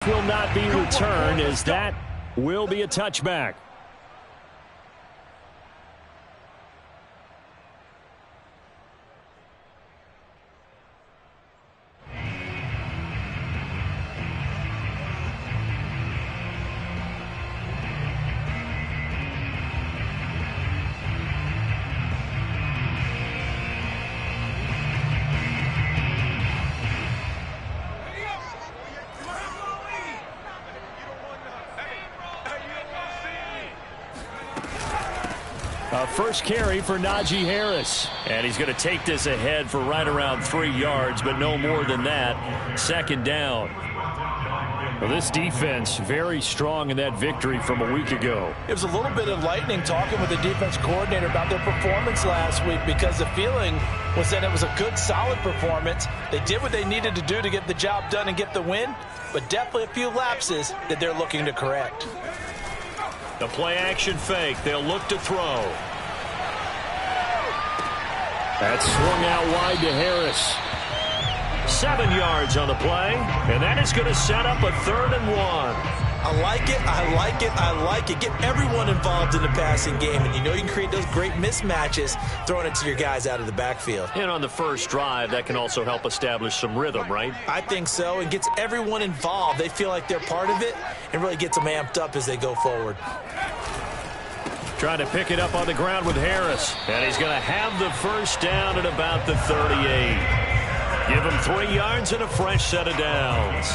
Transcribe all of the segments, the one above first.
Will not be returned, as that will be a touchback. First carry for Najee Harris. And he's going to take this ahead for right around 3 yards, but no more than that. Second down. Well, this defense very strong in that victory from a week ago. It was a little bit of lightning talking with the defense coordinator about their performance last week, because the feeling was that it was a good, solid performance. They did what they needed to do to get the job done and get the win, but definitely a few lapses that they're looking to correct. The play action fake. They'll look to throw. That's swung out wide to Harris. 7 yards on the play, and that is going to set up a 3rd and 1. I like it, I like it, I like it. Get everyone involved in the passing game, and you know you can create those great mismatches throwing it to your guys out of the backfield. And on the first drive, that can also help establish some rhythm, right? I think so, and gets everyone involved. They feel like they're part of it, and really gets them amped up as they go forward. Trying to pick it up on the ground with Harris. And he's going to have the first down at about the 38. Give him 3 yards and a fresh set of downs.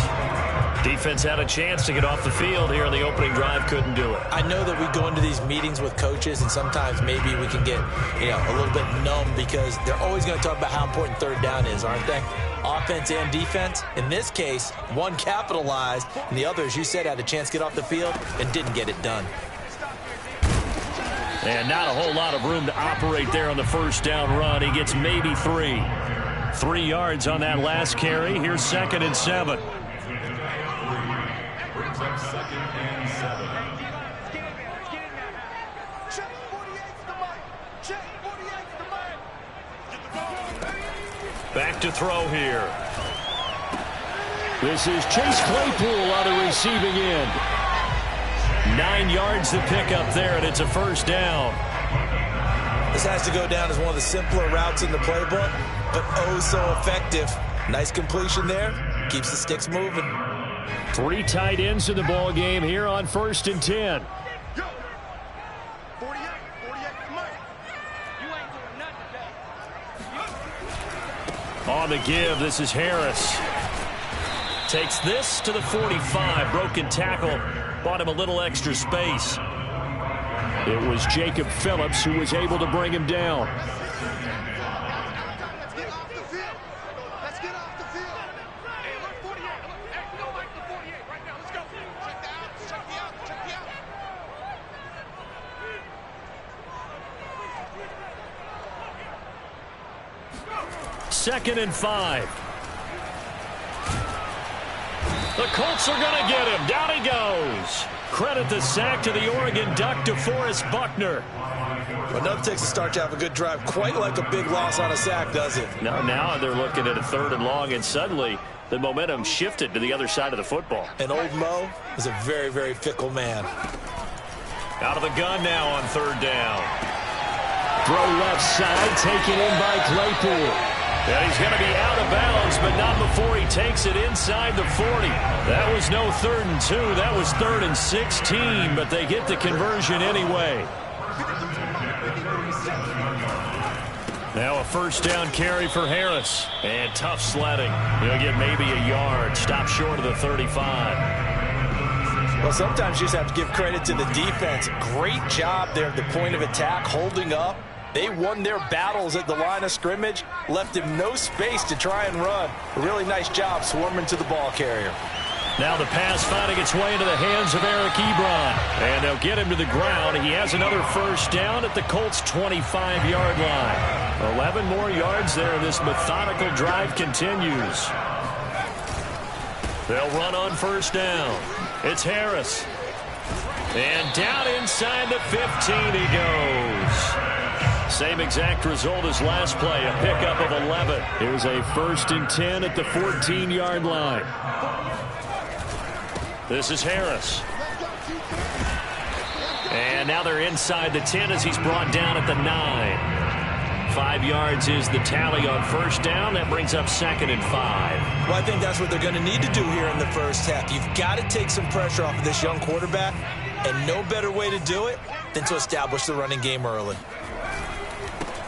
Defense had a chance to get off the field here on the opening drive. Couldn't do it. I know that we go into these meetings with coaches, and sometimes maybe we can get a little bit numb, because they're always going to talk about how important 3rd down is, aren't they? Offense and defense. In this case, one capitalized, and the other, as you said, had a chance to get off the field and didn't get it done. And not a whole lot of room to operate there on the first down run. He gets maybe 3. 3 yards on that last carry. Here's 2nd and 7. Back to throw here. This is Chase Claypool on the receiving end. 9 yards to pick up there, and it's a first down. This has to go down as one of the simpler routes in the playbook, but oh so effective. Nice completion there. Keeps the sticks moving. 3 tight ends in the ball game here on 1st and 10. On the give, this is Harris. Takes this to the 45. Broken tackle. Bought him a little extra space. It was Jacob Phillips who was able to bring him down. Let's get off the field. Let's get off the field. Hey, look, 48. Hey, go like the 48 right now. Let's go. Check the out. Check the out. Check the out. Second and 5. The Colts are going to get him. Down he goes. Credit the sack to the Oregon Duck, DeForest Buckner. Well, nothing takes a start to have a good drive quite like a big loss on a sack, does it? Now they're looking at a 3rd and long, and suddenly the momentum shifted to the other side of the football. And old Mo is a very, very fickle man. Out of the gun now on 3rd down. Throw left side, taken in by Claypool. And he's going to be out of bounds, but not before he takes it inside the 40. That was no 3rd and 2. That was 3rd and 16, but they get the conversion anyway. Now a first down carry for Harris. And tough sledding. He'll get maybe a yard. Stop short of the 35. Well, sometimes you just have to give credit to the defense. Great job there at the point of attack, holding up. They won their battles at the line of scrimmage, left him no space to try and run. A really nice job swarming to the ball carrier. Now the pass finding its way into the hands of Eric Ebron. And they'll get him to the ground. He has another first down at the Colts' 25-yard line. 11 more yards there. This methodical drive continues. They'll run on first down. It's Harris. And down inside the 15 he goes. Same exact result as last play, a pickup of 11. Here's a 1st and 10 at the 14-yard line. This is Harris. And now they're inside the 10 as he's brought down at the 9. 5 yards is the tally on first down. That brings up 2nd and 5. Well, I think that's what they're going to need to do here in the first half. You've got to take some pressure off of this young quarterback, and no better way to do it than to establish the running game early.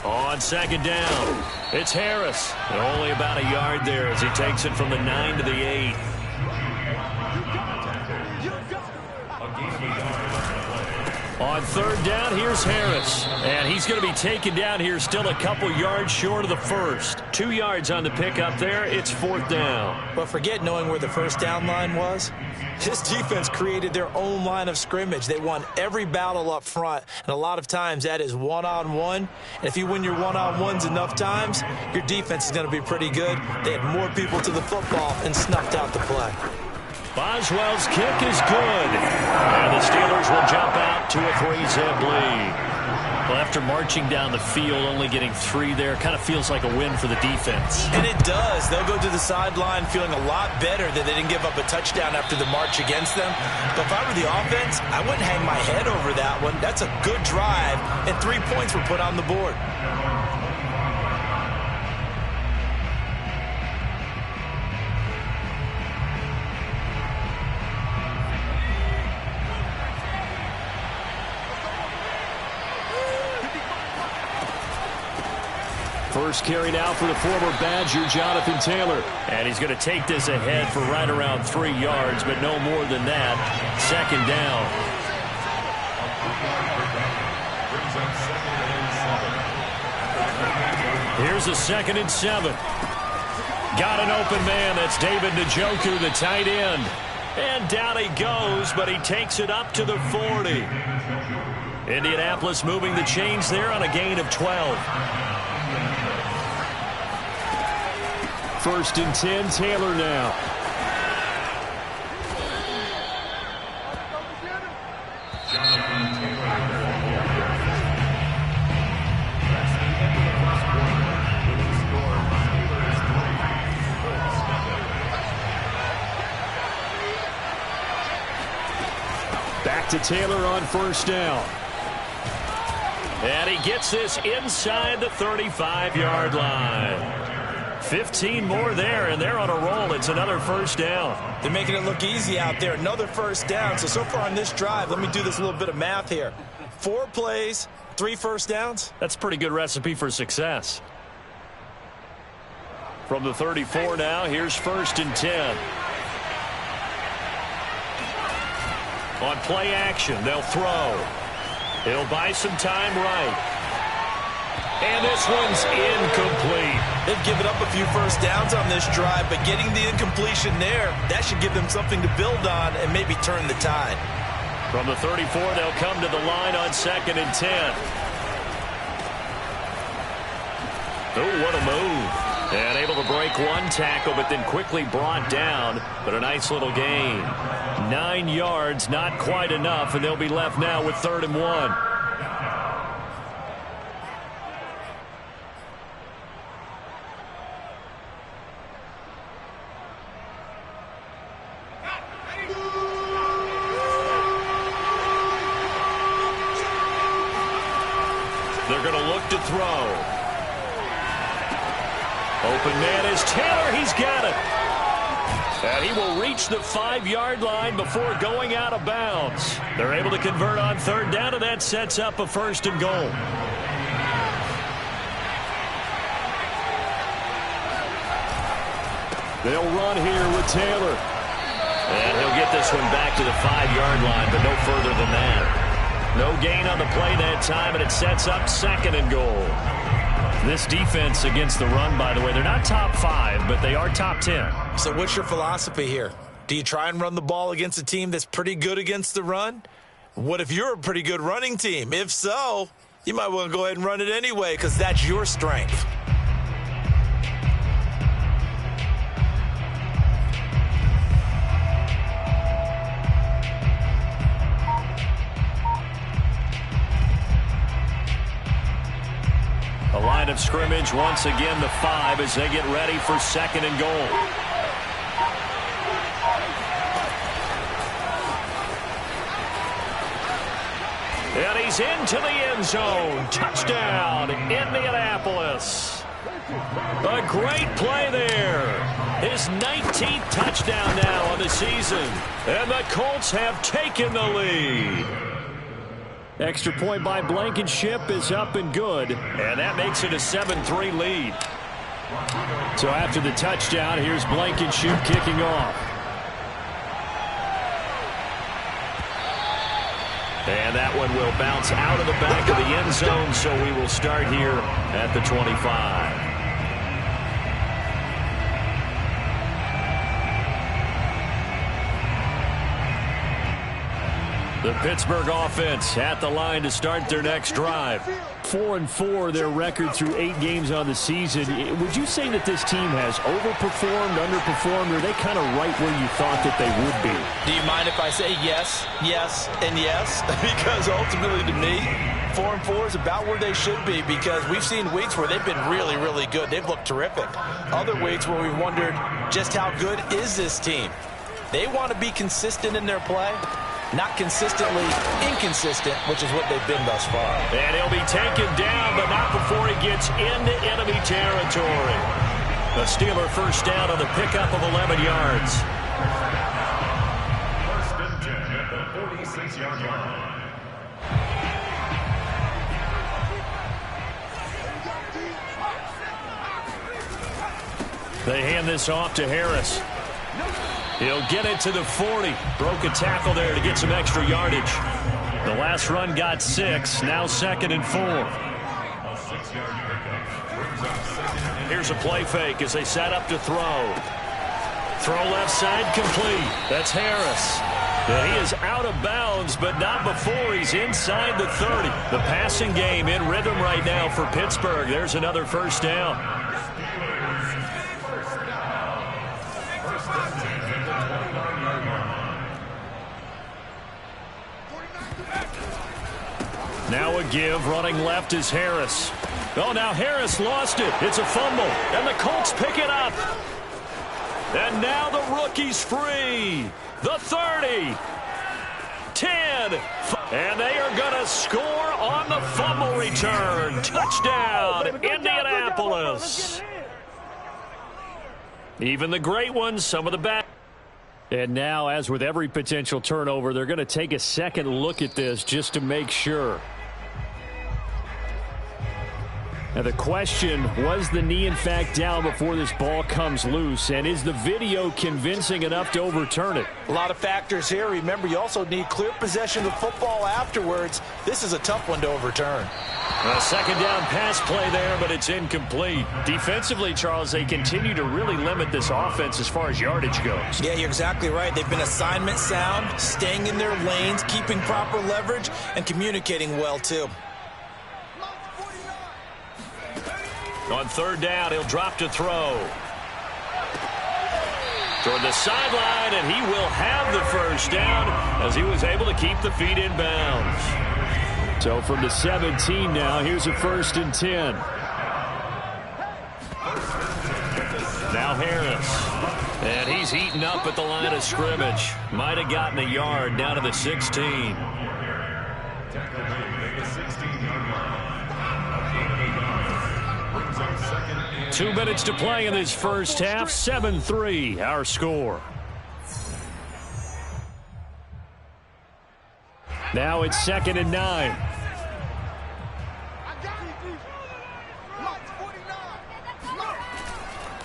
On 2nd down, it's Harris. Only about a yard there as he takes it from the 9 to the 8. On 3rd down, here's Harris. And he's going to be taken down here still a couple yards short of the first. 2 yards on the pickup there. It's 4th down. But forget knowing where the first down line was. This defense created their own line of scrimmage. They won every battle up front, and a lot of times that is one-on-one. And if you win your one-on-ones enough times, your defense is going to be pretty good. They had more people to the football and snuffed out the play. Boswell's kick is good. And the Steelers will jump out to a 3-zip lead. Well, after marching down the field, only getting 3 there, kind of feels like a win for the defense. And it does. They'll go to the sideline feeling a lot better that they didn't give up a touchdown after the march against them. But if I were the offense, I wouldn't hang my head over that one. That's a good drive, and 3 points were put on the board. First carry now for the former Badger, Jonathan Taylor. And he's going to take this ahead for right around 3 yards, but no more than that. 2nd down. Here's a 2nd and 7. Got an open man. That's David Njoku, the tight end. And down he goes, but he takes it up to the 40. Indianapolis moving the chains there on a gain of 12. 1st and 10, Taylor now. Back to Taylor on 1st down. And he gets this inside the 35-yard line. 15 more there, and they're on a roll. It's another 1st down. They're making it look easy out there. Another 1st down. So far on this drive, let me do this little bit of math here. 4 plays, 3 first downs. That's a pretty good recipe for success. From the 34 now, here's 1st and 10. On play action, they'll throw. He'll buy some time right. And this one's incomplete. They've given up a few 1st downs on this drive, but getting the incompletion there, that should give them something to build on and maybe turn the tide. From the 34, they'll come to the line on 2nd and 10. Oh, what a move. And able to break 1 tackle, but then quickly brought down. But a nice little gain. 9 yards, not quite enough, and they'll be left now with 3rd and 1. They're going to look to throw. Open man is Taylor. He's got it. And he will reach the 5-yard line before going out of bounds. They're able to convert on 3rd down, and that sets up a 1st and goal. They'll run here with Taylor. And he'll get this one back to the 5-yard line, but no further than that. No gain on the play that time, and it sets up 2nd and goal. This defense against the run, by the way, they're not top 5, but they are top 10. So what's your philosophy here? Do you try and run the ball against a team that's pretty good against the run? What if you're a pretty good running team? If so, you might want to go ahead and run it anyway because that's your strength. A line of scrimmage once again, the 5 as they get ready for 2nd and goal. he's into the end zone. Touchdown, Indianapolis. A great play there. His 19th touchdown now on the season. And the Colts have taken the lead. Extra point by Blankenship is up and good. And that makes it a 7-3 lead. So after the touchdown, here's Blankenship kicking off. And that one will bounce out of the back of the end zone, so we will start here at the 25. The Pittsburgh offense at the line to start their next drive. 4-4 their record through 8 games on the season. Would you say that this team has overperformed, underperformed, or are they kind of right where you thought that they would be? Do you mind if I say yes, yes, and yes? Because ultimately to me, 4-4 is about where they should be, because we've seen weeks where they've been really, really good. They've looked terrific. Other weeks where we've wondered just how good is this team. They want to be consistent in their play. Not consistently inconsistent, which is what they've been thus far. And he'll be taken down, but not before he gets into enemy territory. A Steeler first down on the pickup of 11 yards. First and 10 at the 46-yard line. They hand this off to Harris. He'll get it to the 40. Broke a tackle there to get some extra yardage. The last run got 6. Now 2nd and 4. Here's a play fake as they set up to throw. Throw left side complete. That's Harris. And he is out of bounds, but not before he's inside the 30. The passing game in rhythm right now for Pittsburgh. There's another first down. Now a give, running left is Harris. Oh, now Harris lost it. It's a fumble, and the Colts pick it up. And now the rookie's free. The 30, 10, and they are going to score on the fumble return. Touchdown, Indianapolis. Even the great ones, some of the bad. And now, as with every potential turnover, they're going to take a second look at this just to make sure. Now the question, was the knee in fact down before this ball comes loose? And is the video convincing enough to overturn it? A lot of factors here. Remember, you also need clear possession of football afterwards. This is a tough one to overturn. A second down pass play there, but it's incomplete. Defensively, Charles, they continue to really limit this offense as far as yardage goes. Yeah, you're exactly right. They've been assignment sound, staying in their lanes, keeping proper leverage, and communicating well, too. On third down, he'll drop to throw. Toward the sideline, and he will have the first down as he was able to keep the feet in bounds. So from the 17 now, here's a 1st and 10. Now Harris. And he's eaten up at the line of scrimmage. Might have gotten a yard down to the 16. 2 minutes to play in this first half. 7-3, our score. Now it's 2nd and 9.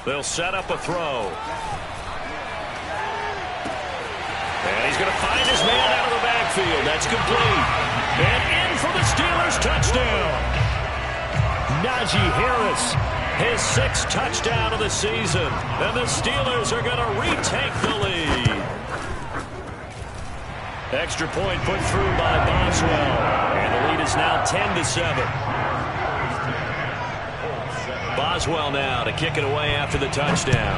They'll set up a throw. And he's going to find his man out of the backfield. That's complete. And in for the Steelers' touchdown. Najee Harris, his 6th touchdown of the season. And the Steelers are going to retake the lead. Extra point put through by Boswell. And the lead is now 10-7. Boswell now to kick it away after the touchdown.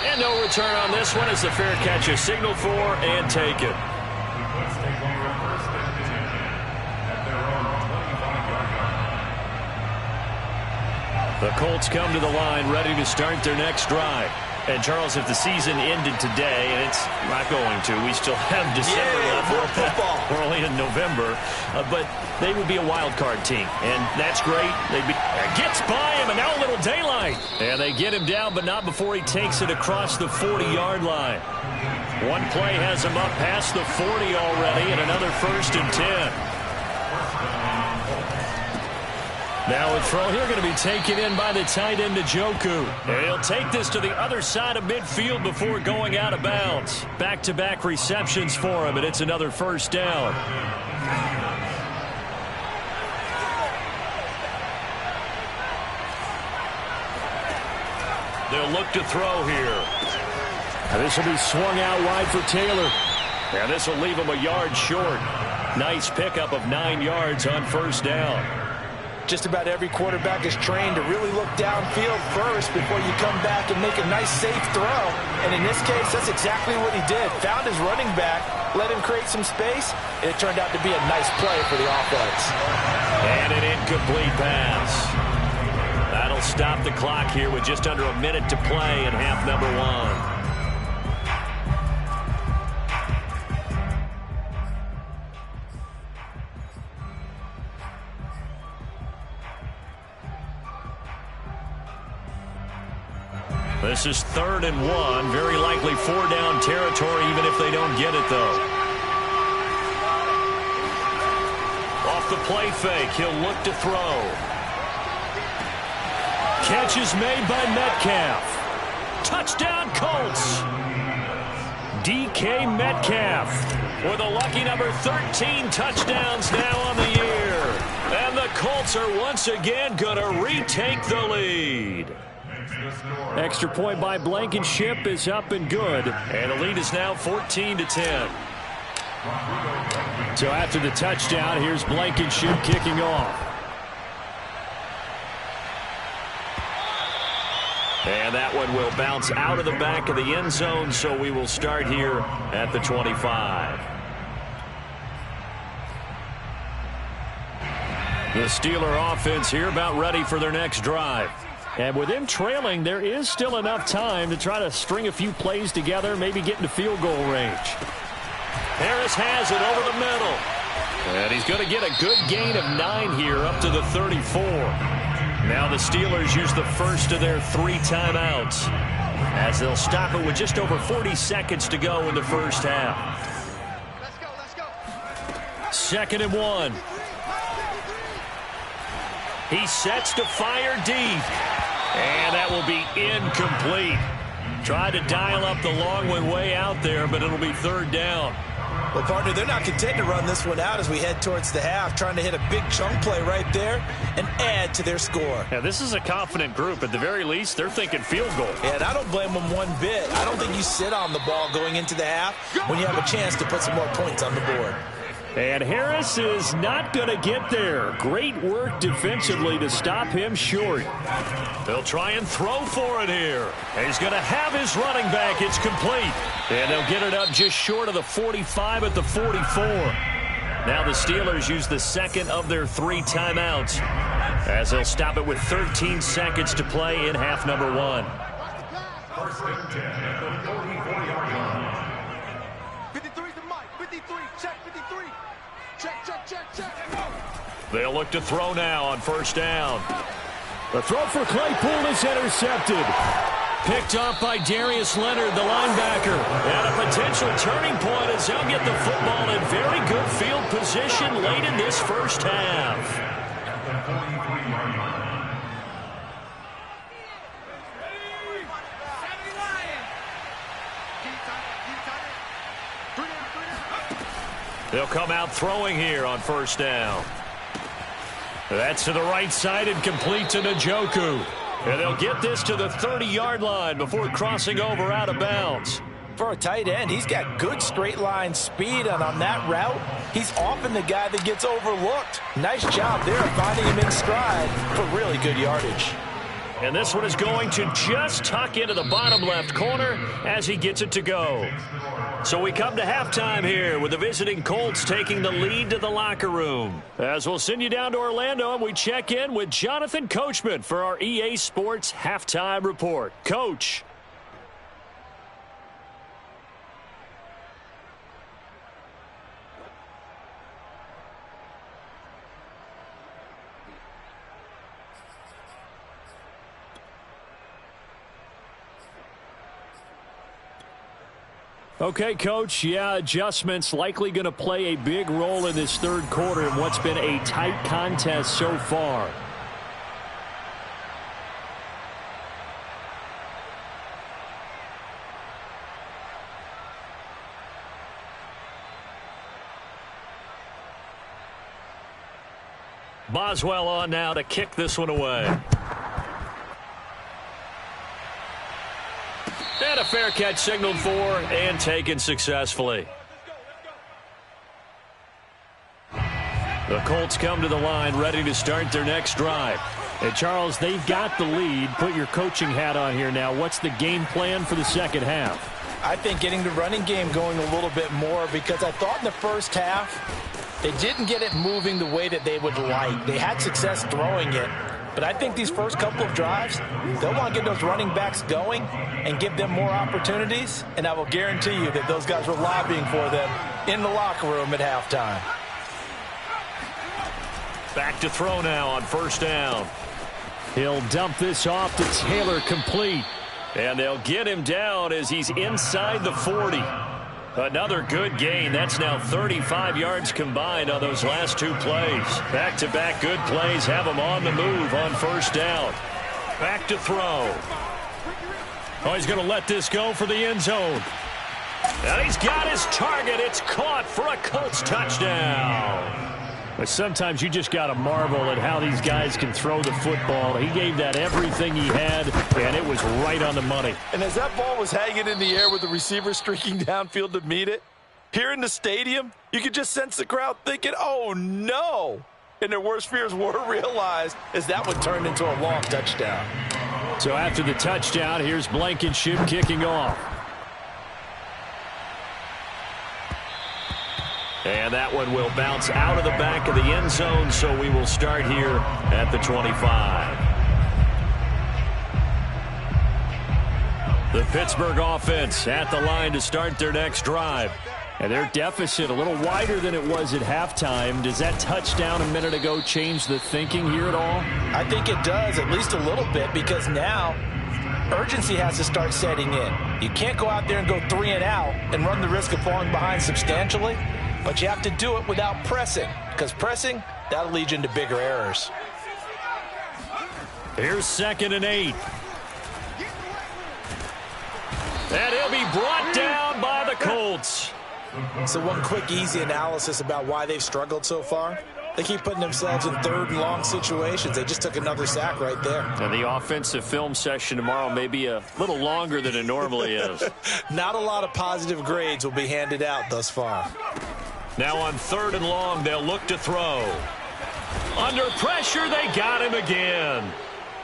And no return on this one as the fair catch is signaled for and taken. The Colts come to the line ready to start their next drive. And, Charles, if the season ended today, and it's not going to, we still have December left. More football. We're only in November. But they would be a wild card team, and that's great. Gets by him, and now a little daylight. And they get him down, but not before he takes it across the 40-yard line. One play has him up past the 40 already, and another 1st and 10. Now a throw here going to be taken in by the tight end, Njoku. And he'll take this to the other side of midfield before going out of bounds. Back-to-back receptions for him, and it's another 1st down. They'll look to throw here. And this will be swung out wide for Taylor. And this will leave him a yard short. Nice pickup of 9 yards on 1st down. Just about every quarterback is trained to really look downfield first before you come back and make a nice, safe throw. And in this case, that's exactly what he did. Found his running back, let him create some space, and it turned out to be a nice play for the offense. And an incomplete pass. That'll stop the clock here with just under a minute to play in half number 1. This is 3rd and 1. Very likely 4-down territory, even if they don't get it, though. Off the play fake, he'll look to throw. Catch is made by Metcalf. Touchdown, Colts. DK Metcalf with a lucky number 13 touchdowns now on the year. And the Colts are once again going to retake the lead. Extra point by Blankenship is up and good. And the lead is now 14-10. So after the touchdown, here's Blankenship kicking off. And that one will bounce out of the back of the end zone, so we will start here at the 25. The Steeler offense here about ready for their next drive. And with them trailing, there is still enough time to try to string a few plays together, maybe get into field goal range. Harris has it over the middle. And he's going to get a good gain of 9 here up to the 34. Now the Steelers use the first of their 3 timeouts as they'll stop it with just over 40 seconds to go in the first half. Let's go. 2nd and 1. He sets to fire deep. And that will be incomplete. Tried to dial up the long one way out there, but it'll be 3rd down. Well, partner, they're not content to run this one out as we head towards the half, trying to hit a big chunk play right there and add to their score. Yeah, this is a confident group. At the very least, they're thinking field goal. Yeah, and I don't blame them one bit. I don't think you sit on the ball going into the half when you have a chance to put some more points on the board. And Harris is not going to get there. Great work defensively to stop him short. They'll try and throw for it here. And he's going to have his running back. It's complete. And they'll get it up just short of the 45 at the 44. Now the Steelers use the second of their 3 timeouts as they'll stop it with 13 seconds to play in half number 1. 1st and 10 at the 44-yard line. 53's the mic. 53. Check 53. Check. They'll look to throw now on 1st down. The throw for Claypool is intercepted. Picked off by Darius Leonard, the linebacker. And a potential turning point as they'll get the football in very good field position late in this first half. At the 43-yard line. They'll come out throwing here on 1st down. That's to the right side and complete to Njoku. And they'll get this to the 30-yard line before crossing over out of bounds. For a tight end, he's got good straight line speed, and on that route, he's often the guy that gets overlooked. Nice job there finding him in stride for really good yardage. And this one is going to just tuck into the bottom left corner as he gets it to go. So we come to halftime here with the visiting Colts taking the lead to the locker room. As we'll send you down to Orlando and we check in with Jonathan Coachman for our EA Sports Halftime Report. Coach. Okay, Coach, yeah, adjustments likely going to play a big role in this third quarter in what's been a tight contest so far. Boswell on now to kick this one away. And a fair catch signaled for and taken successfully. The Colts come to the line ready to start their next drive. And Charles, they've got the lead. Put your coaching hat on here now. What's the game plan for the second half? I think getting the running game going a little bit more, because I thought in the first half they didn't get it moving the way that they would like. They had success throwing it. But I think these first couple of drives, they'll want to get those running backs going and give them more opportunities. And I will guarantee you that those guys were lobbying for them in the locker room at halftime. Back to throw now on first down. He'll dump this off to Taylor, complete. And they'll get him down as he's inside the 40. Another good gain. That's now 35 yards combined on those last two plays. Back-to-back good plays have him on the move on first down. Back to throw. Oh, he's going to let this go for the end zone. And he's got his target. It's caught for a Colts touchdown. But sometimes you just got to marvel at how these guys can throw the football. He gave that everything he had, and it was right on the money. And as that ball was hanging in the air with the receiver streaking downfield to meet it, here in the stadium, you could just sense the crowd thinking, oh, no. And their worst fears were realized as that would turn into a long touchdown. So after the touchdown, here's Blankenship kicking off. And that one will bounce out of the back of the end zone, so we will start here at the 25. The Pittsburgh offense at the line to start their next drive. And their deficit a little wider than it was at halftime. Does that touchdown a minute ago change the thinking here at all? I think it does, at least a little bit, because now urgency has to start setting in. You can't go out there and go 3 and out and run the risk of falling behind substantially. But you have to do it without pressing, because pressing, that'll lead you into bigger errors. Here's 2nd and 8. And he'll be brought down by the Colts. So one quick, easy analysis about why they've struggled so far. They keep putting themselves in 3rd and long situations. They just took another sack right there. And the offensive film session tomorrow may be a little longer than it normally is. Not a lot of positive grades will be handed out thus far. Now on 3rd and long, they'll look to throw. Under pressure, they got him again.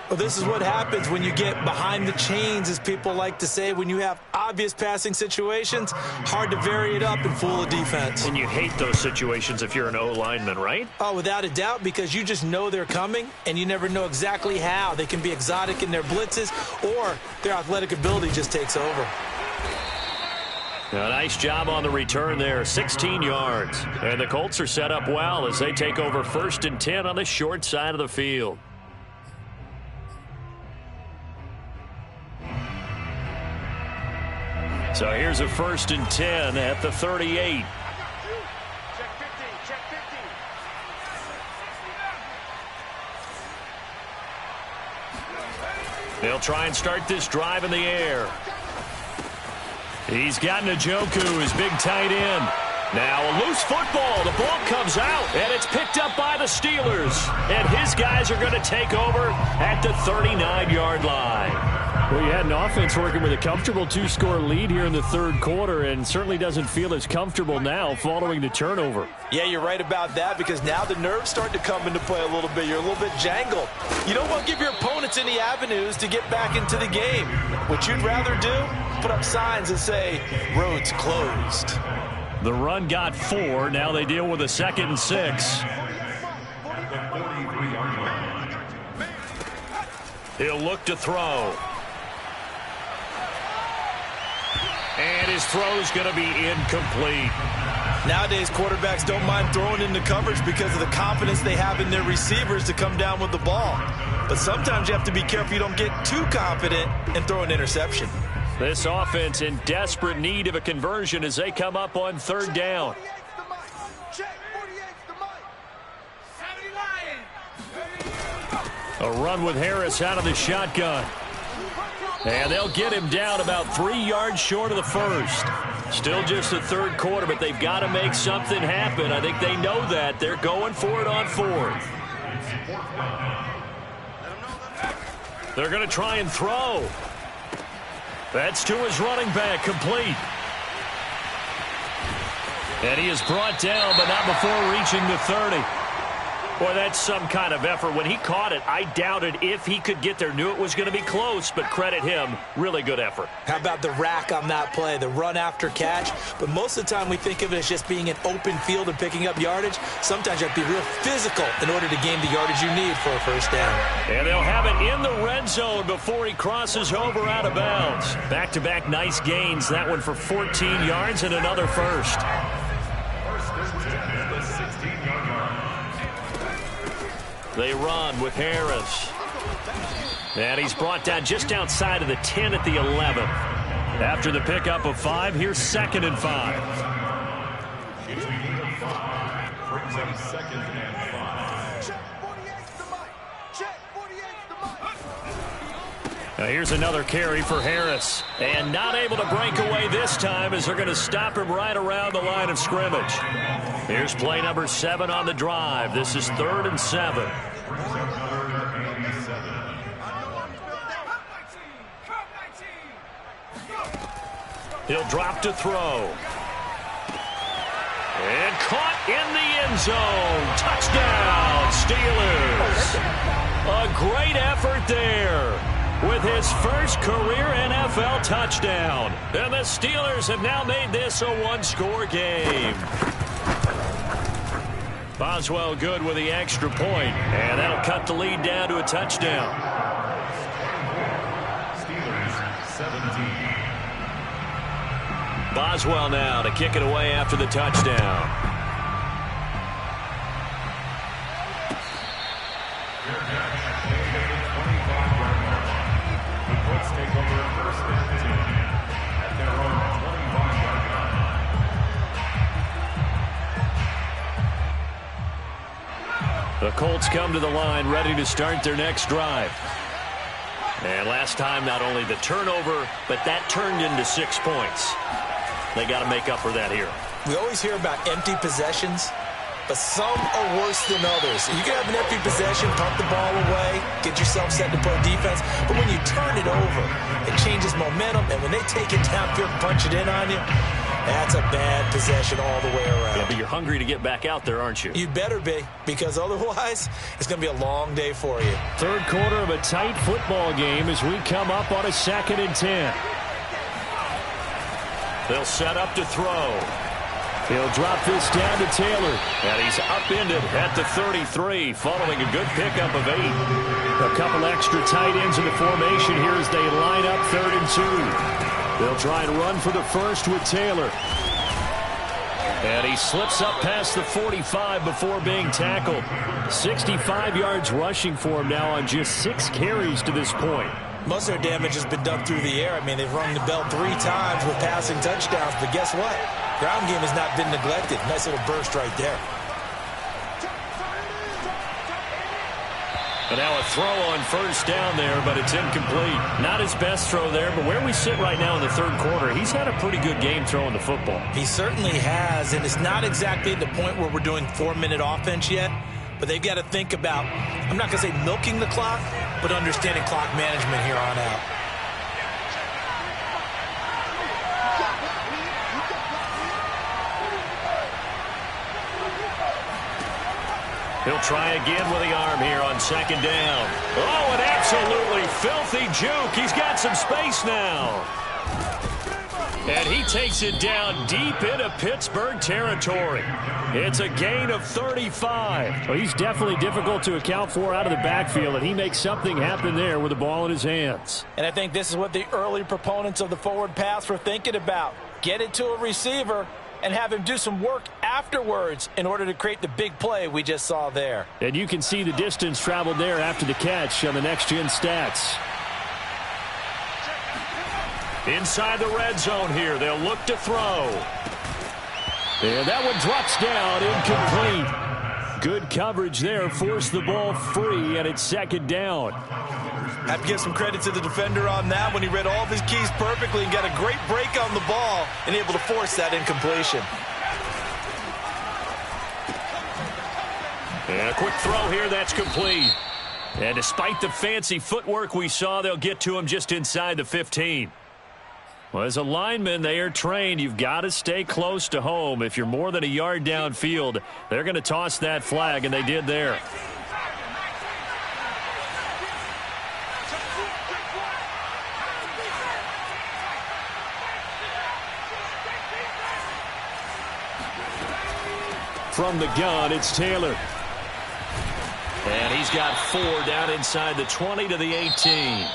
Well, this is what happens when you get behind the chains, as people like to say. When you have obvious passing situations, hard to vary it up and fool a defense. And you hate those situations if you're an O-lineman, right? Oh, without a doubt, because you just know they're coming, and you never know exactly how. They can be exotic in their blitzes, or their athletic ability just takes over. A nice job on the return there, 16 yards. And the Colts are set up well as they take over 1st and 10 on the short side of the field. So here's a 1st and 10 at the 38. Check 50, check 50. They'll try and start this drive in the air. He's got Njoku, his big tight end. Now a loose football. The ball comes out, and it's picked up by the Steelers. And his guys are going to take over at the 39-yard line. Well, you had an offense working with a comfortable 2-score lead here in the 3rd quarter, and certainly doesn't feel as comfortable now following the turnover. Yeah, you're right about that, because now the nerves start to come into play a little bit. You're a little bit jangled. You don't want to give your opponents any avenues to get back into the game. What you'd rather do, put up signs that say, roads closed. The run got 4. Now they deal with a 2nd and 6. He'll look to throw. And his throw's going to be incomplete. Nowadays, quarterbacks don't mind throwing into coverage because of the confidence they have in their receivers to come down with the ball. But sometimes you have to be careful you don't get too confident and throw an interception. This offense in desperate need of a conversion as they come up on third down. A run with Harris out of the shotgun. And they'll get him down about 3 yards short of the first. Still just the third quarter, but they've got to make something happen. I think they know that. They're going for it on fourth. They're going to try and throw. That's to his running back, complete. And he is brought down, but not before reaching the 30. Boy, that's some kind of effort. When he caught it, I doubted if he could get there. Knew it was going to be close, but credit him. Really good effort. How about the rack on that play, the run after catch? But most of the time we think of it as just being an open field and picking up yardage. Sometimes you have to be real physical in order to gain the yardage you need for a first down. And they'll have it in the red zone before he crosses over out of bounds. Back-to-back nice gains. That one for 14 yards and another first. They run with Harris. And he's brought down just outside of the 10 at the 11. After the pickup of 5, here's 2nd and 5. Now here's another carry for Harris. And not able to break away this time as they're going to stop him right around the line of scrimmage. Here's play number 7 on the drive. This is 3rd and 7. He'll drop to throw. And caught in the end zone. Touchdown, Steelers. A great effort there with his first career NFL touchdown. And the Steelers have now made this a one-score game. Boswell good with the extra point, and that'll cut the lead down to a touchdown. Steelers 17. Boswell now to kick it away after the touchdown. The Colts take over first and 10 at their own 25-yard line. The Colts come to the line ready to start their next drive. And last time, not only the turnover, but that turned into 6 points. They got to make up for that here. We always hear about empty possessions, but some are worse than others. You can have an empty possession, pump the ball away, get yourself set to play defense, but when you turn it over, it changes momentum, and when they take it downfield and punch it in on you, that's a bad possession all the way around. Yeah, but you're hungry to get back out there, aren't you? You better be, because otherwise, it's going to be a long day for you. Third quarter of a tight football game as we come up on a 2nd and 10. They'll set up to throw. He'll drop this down to Taylor. And he's upended at the 33 following a good pickup of 8. A couple extra tight ends in the formation here as they line up 3rd and 2. They'll try and run for the first with Taylor. And he slips up past the 45 before being tackled. 65 yards rushing for him now on just 6 carries to this point. Most of their damage has been done through the air. I mean, they've rung the bell 3 times with passing touchdowns, but guess what? Ground game has not been neglected. Nice little burst right there. And now a throw on first down there, but it's incomplete. Not his best throw there, but where we sit right now in the third quarter, he's had a pretty good game throwing the football. He certainly has, and it's not exactly at the point where we're doing 4-minute offense yet, but they've got to think about, I'm not going to say milking the clock, but understanding clock management here on out. He'll try again with the arm here on 2nd down. Oh, an absolutely filthy juke. He's got some space now. And he takes it down deep into Pittsburgh territory. It's a gain of 35. Well, he's definitely difficult to account for out of the backfield, and he makes something happen there with the ball in his hands. And I think this is what the early proponents of the forward pass were thinking about. Get it to a receiver and have him do some work afterwards in order to create the big play we just saw there. And you can see the distance traveled there after the catch on the next-gen stats. Inside the red zone here. They'll look to throw. And that one drops down, incomplete. Good coverage there. Forced the ball free, and it's second down. Have to give some credit to the defender on that when he read all of his keys perfectly and got a great break on the ball and able to force that incompletion. And a quick throw here, that's complete. And despite the fancy footwork we saw, they'll get to him just inside the 15. Well, as a lineman, they are trained. You've got to stay close to home. If you're more than a yard downfield, they're going to toss that flag, and they did there. From the gun, it's Taylor. And he's got 4 down inside the 20 to the 18.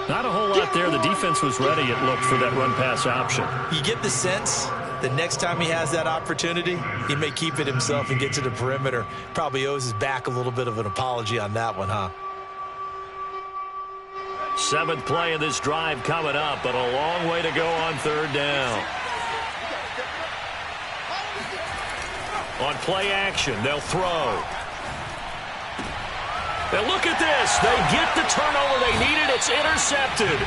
Not a whole lot there. The defense was ready, it looked, for that run-pass option. You get the sense that next time he has that opportunity, he may keep it himself and get to the perimeter. Probably owes his back a little bit of an apology on that one, huh? 7th play of this drive coming up, but a long way to go on 3rd down. On play action, they'll throw. And look at this. They get the turnover they needed. It's intercepted.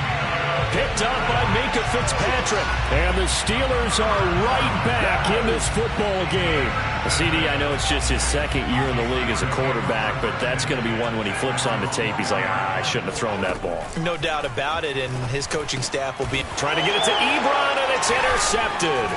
Picked up by Minkah Fitzpatrick. And the Steelers are right back in this football game. CD, I know it's just his 2nd year in the league as a quarterback, but that's going to be one when he flips on the tape. He's like, I shouldn't have thrown that ball. No doubt about it, and his coaching staff will be trying to get it to Ebron, and it's intercepted.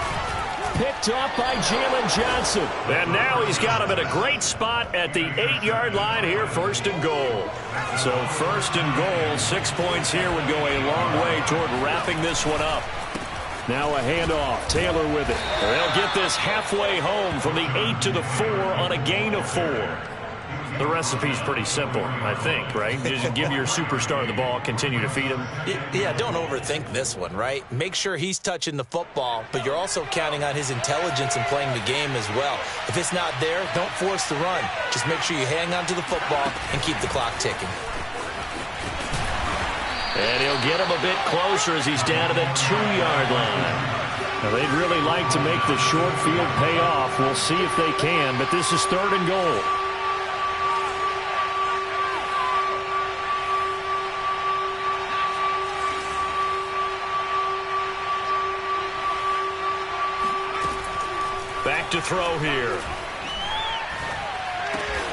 Picked up by Jalen Johnson. And now he's got him at a great spot at the 8-yard line here, 1st and goal. So 1st and goal, 6 points here would go a long way toward wrapping this one up. Now a handoff. Taylor with it. They'll get this halfway home from the 8 to the 4 on a gain of 4. The recipe's pretty simple, I think, right? Just give your superstar the ball, continue to feed him. Yeah, don't overthink this one, right? Make sure he's touching the football, but you're also counting on his intelligence in playing the game as well. If it's not there, don't force the run. Just make sure you hang on to the football and keep the clock ticking. And he'll get him a bit closer as he's down to the 2-yard line. Now, they'd really like to make the short field pay off. We'll see if they can, but this is 3rd and goal. Back to throw here.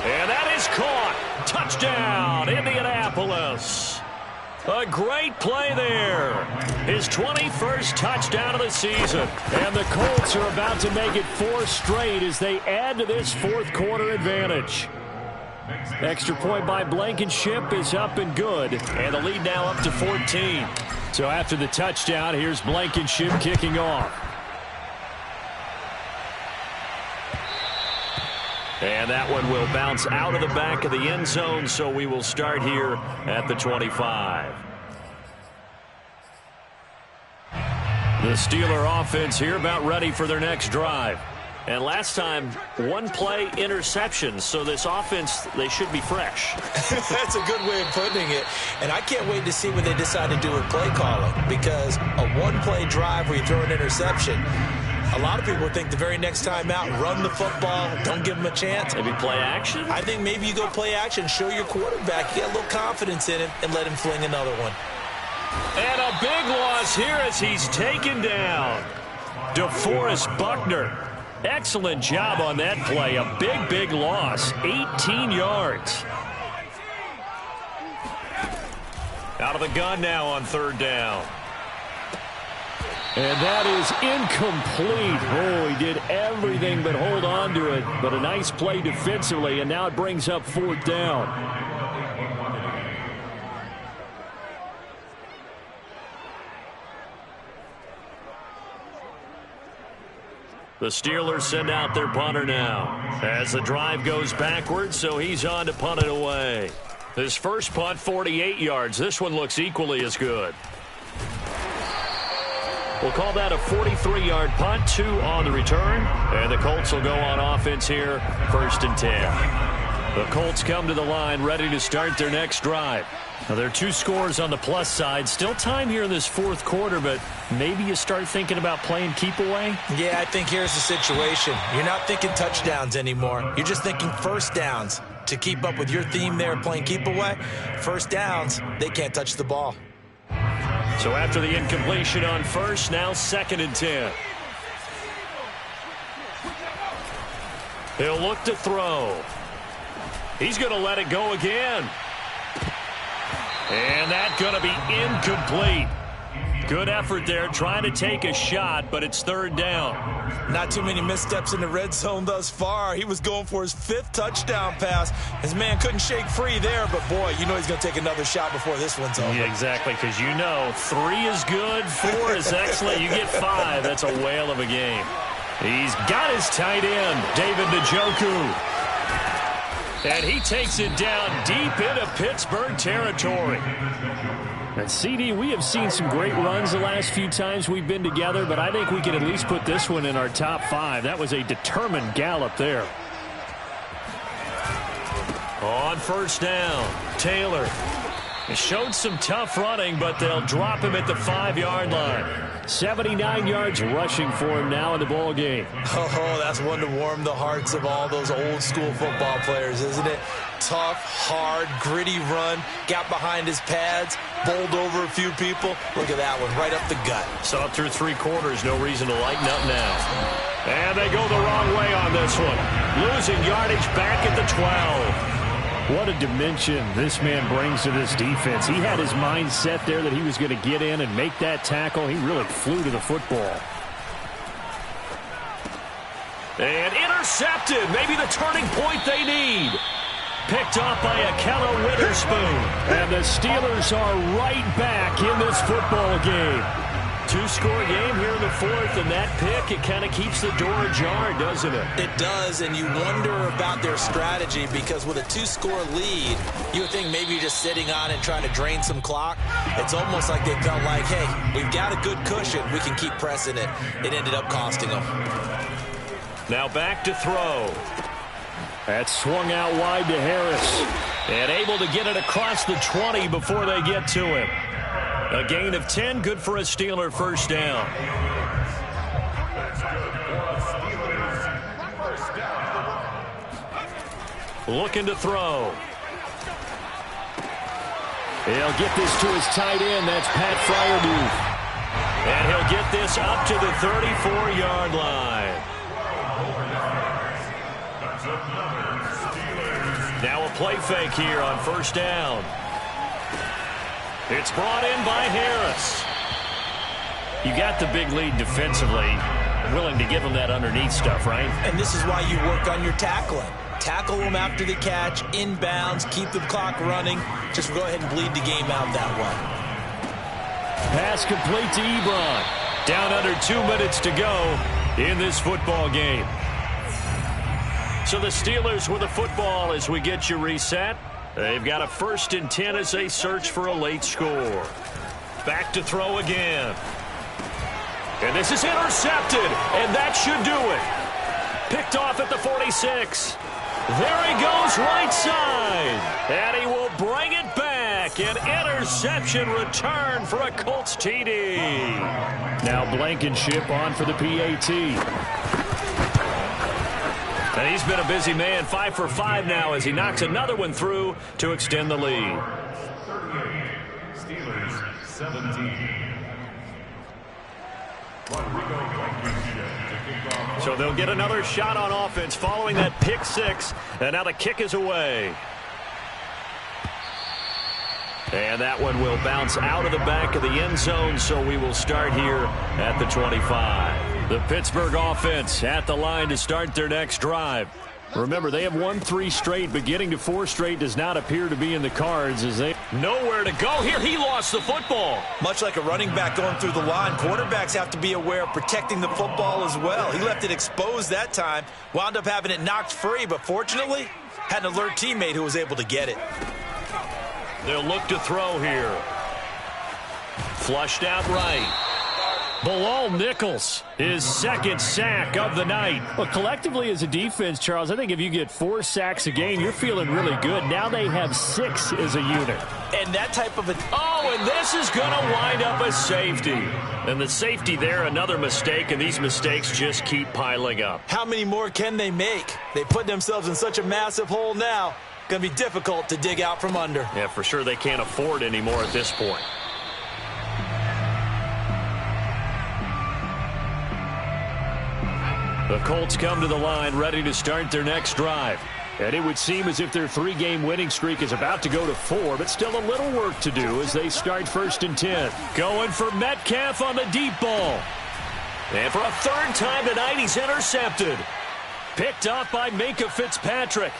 And that is caught. Touchdown, Indianapolis. A great play there. His 21st touchdown of the season. And the Colts are about to make it 4 straight as they add to this 4th quarter advantage. Extra point by Blankenship is up and good. And the lead now up to 14. So after the touchdown, here's Blankenship kicking off. And that one will bounce out of the back of the end zone, so we will start here at the 25. The Steeler offense here about ready for their next drive. And last time, 1-play interceptions, so this offense, they should be fresh. That's a good way of putting it. And I can't wait to see when they decide to do with play calling, because a 1-play drive where you throw an interception, a lot of people think the very next time out, run the football, don't give him a chance. Maybe play action? I think maybe you go play action, show your quarterback, you get a little confidence in him, and let him fling another one. And a big loss here as he's taken down. DeForest Buckner. Excellent job on that play. A big, big loss. 18 yards. Out of the gun now on 3rd down. And that is incomplete. Oh, he did everything but hold on to it. But a nice play defensively, and now it brings up 4th down. The Steelers send out their punter now as the drive goes backwards, so he's on to punt it away. His first punt, 48 yards. This one looks equally as good. We'll call that a 43-yard punt, 2 on the return. And the Colts will go on offense here, 1st and 10. The Colts come to the line ready to start their next drive. Now, there are 2 scores on the plus side. Still time here in this fourth quarter, but maybe you start thinking about playing keep away? Yeah, I think here's the situation. You're not thinking touchdowns anymore. You're just thinking first downs. To keep up with your theme there, playing keep away, first downs, they can't touch the ball. So after the incompletion on first, now 2nd and 10. He'll look to throw. He's going to let it go again. And that's going to be incomplete. Good effort there, trying to take a shot, but it's 3rd down. Not too many missteps in the red zone thus far. He was going for his 5th touchdown pass. His man couldn't shake free there, but boy, you know he's going to take another shot before this one's over. Yeah, exactly, because you know 3 is good, 4 is excellent. You get 5, that's a whale of a game. He's got his tight end, David Njoku. And he takes it down deep into Pittsburgh territory. And CD, we have seen some great runs the last few times we've been together, but I think we can at least put this one in our top 5. That was a determined gallop there. On first down, Taylor. He showed some tough running, but they'll drop him at the 5-yard line. 79 yards rushing for him now in the ball game. Oh, that's one to warm the hearts of all those old-school football players, isn't it? Tough, hard, gritty run. Got behind his pads, bowled over a few people. Look at that one, right up the gut. Saw it through 3 quarters. No reason to lighten up now. And they go the wrong way on this one. Losing yardage back at the 12. What a dimension this man brings to this defense. He had his mind set there that he was going to get in and make that tackle. He really flew to the football. And intercepted. Maybe the turning point they need. Picked off by Akello Witherspoon. And the Steelers are right back in this football game. 2-score game here in the 4th, and that pick, it kind of keeps the door ajar, doesn't it? It does, and you wonder about their strategy because with a 2-score lead, you would think maybe you're just sitting on it trying to drain some clock. It's almost like they felt like, hey, we've got a good cushion. We can keep pressing it. It ended up costing them. Now back to throw. That swung out wide to Harris. And able to get it across the 20 before they get to him. A gain of 10, good for a Steeler first down. Looking to throw. He'll get this to his tight end. That's Pat Freiermuth. And he'll get this up to the 34-yard line. Now a play fake here on first down. It's brought in by Harris. You got the big lead defensively. Willing to give him that underneath stuff, right? And this is why you work on your tackling. Tackle them after the catch, inbounds, keep the clock running. Just go ahead and bleed the game out that way. Pass complete to Ebron. Down under 2 minutes to go in this football game. So the Steelers with the football as we get you reset. They've got a 1st and 10 as they search for a late score. Back to throw again. And this is intercepted, and that should do it. Picked off at the 46. There he goes right side. And he will bring it back. An interception return for a Colts TD. Now Blankenship on for the PAT. And he's been a busy man, 5 for 5 now as he knocks another one through to extend the lead. 38, Steelers 17. So they'll get another shot on offense following that pick 6, and now the kick is away. And that one will bounce out of the back of the end zone, so we will start here at the 25. The Pittsburgh offense at the line to start their next drive. Remember, they have won 3 straight, but getting to 4 straight does not appear to be in the cards as they nowhere to go. Here, he lost the football. Much like a running back going through the line, quarterbacks have to be aware of protecting the football as well. He left it exposed that time, wound up having it knocked free, but fortunately, had an alert teammate who was able to get it. They'll look to throw here. Flushed out right. Bilal Nichols, his second sack of the night. Well, collectively as a defense, Charles, I think if you get 4 sacks a game, you're feeling really good. Now they have 6 as a unit. And that type of a... Oh, and this is going to wind up a safety. And the safety there, another mistake, and these mistakes just keep piling up. How many more can they make? They put themselves in such a massive hole now. Going to be difficult to dig out from under. Yeah, for sure they can't afford anymore at this point. The Colts come to the line ready to start their next drive. And it would seem as if their 3-game winning streak is about to go to 4, but still a little work to do as they start 1st and 10. Going for Metcalf on the deep ball. And for a 3rd time tonight, he's intercepted. Picked off by Minkah Fitzpatrick.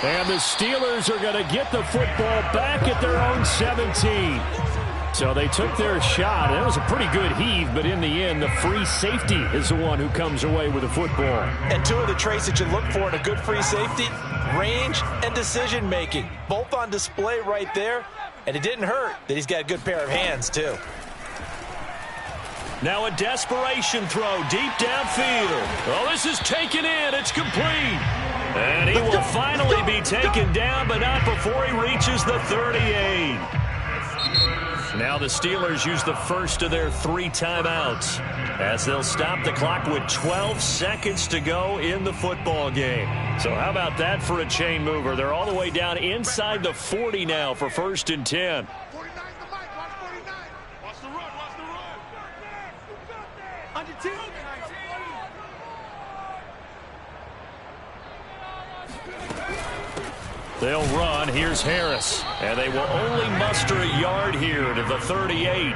And the Steelers are going to get the football back at their own 17. So they took their shot. It was a pretty good heave, but in the end, the free safety is the one who comes away with the football. And 2 of the traits that you look for in a good free safety, range and decision-making. Both on display right there. And it didn't hurt that he's got a good pair of hands, too. Now a desperation throw deep downfield. Oh, this is taken in. It's complete. And he will finally be taken down, but not before he reaches the 38. Now the Steelers use the first of their 3 timeouts as they'll stop the clock with 12 seconds to go in the football game. So how about that for a chain mover? They're all the way down inside the 40 now for 1st and 10. 49 the mic. Watch 49. Watch the run. Watch the run. On your team. They'll run. Here's Harris. And they will only muster a yard here to the 38.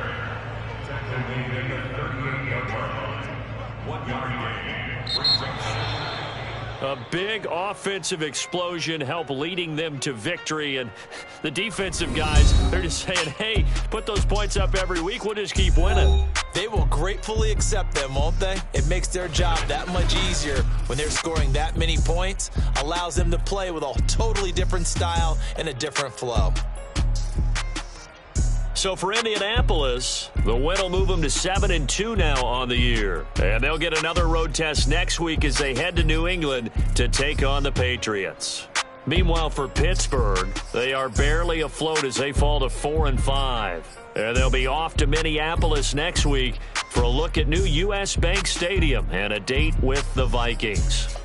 A big offensive explosion helped leading them to victory. And the defensive guys, they're just saying, hey, put those points up every week. We'll just keep winning. They will gratefully accept them, won't they? It makes their job that much easier when they're scoring that many points. Allows them to play with a totally different style and a different flow. So for Indianapolis, the win will move them to 7-2 now on the year. And they'll get another road test next week as they head to New England to take on the Patriots. Meanwhile, for Pittsburgh, they are barely afloat as they fall to 4-5. And they'll be off to Minneapolis next week for a look at new U.S. Bank Stadium and a date with the Vikings.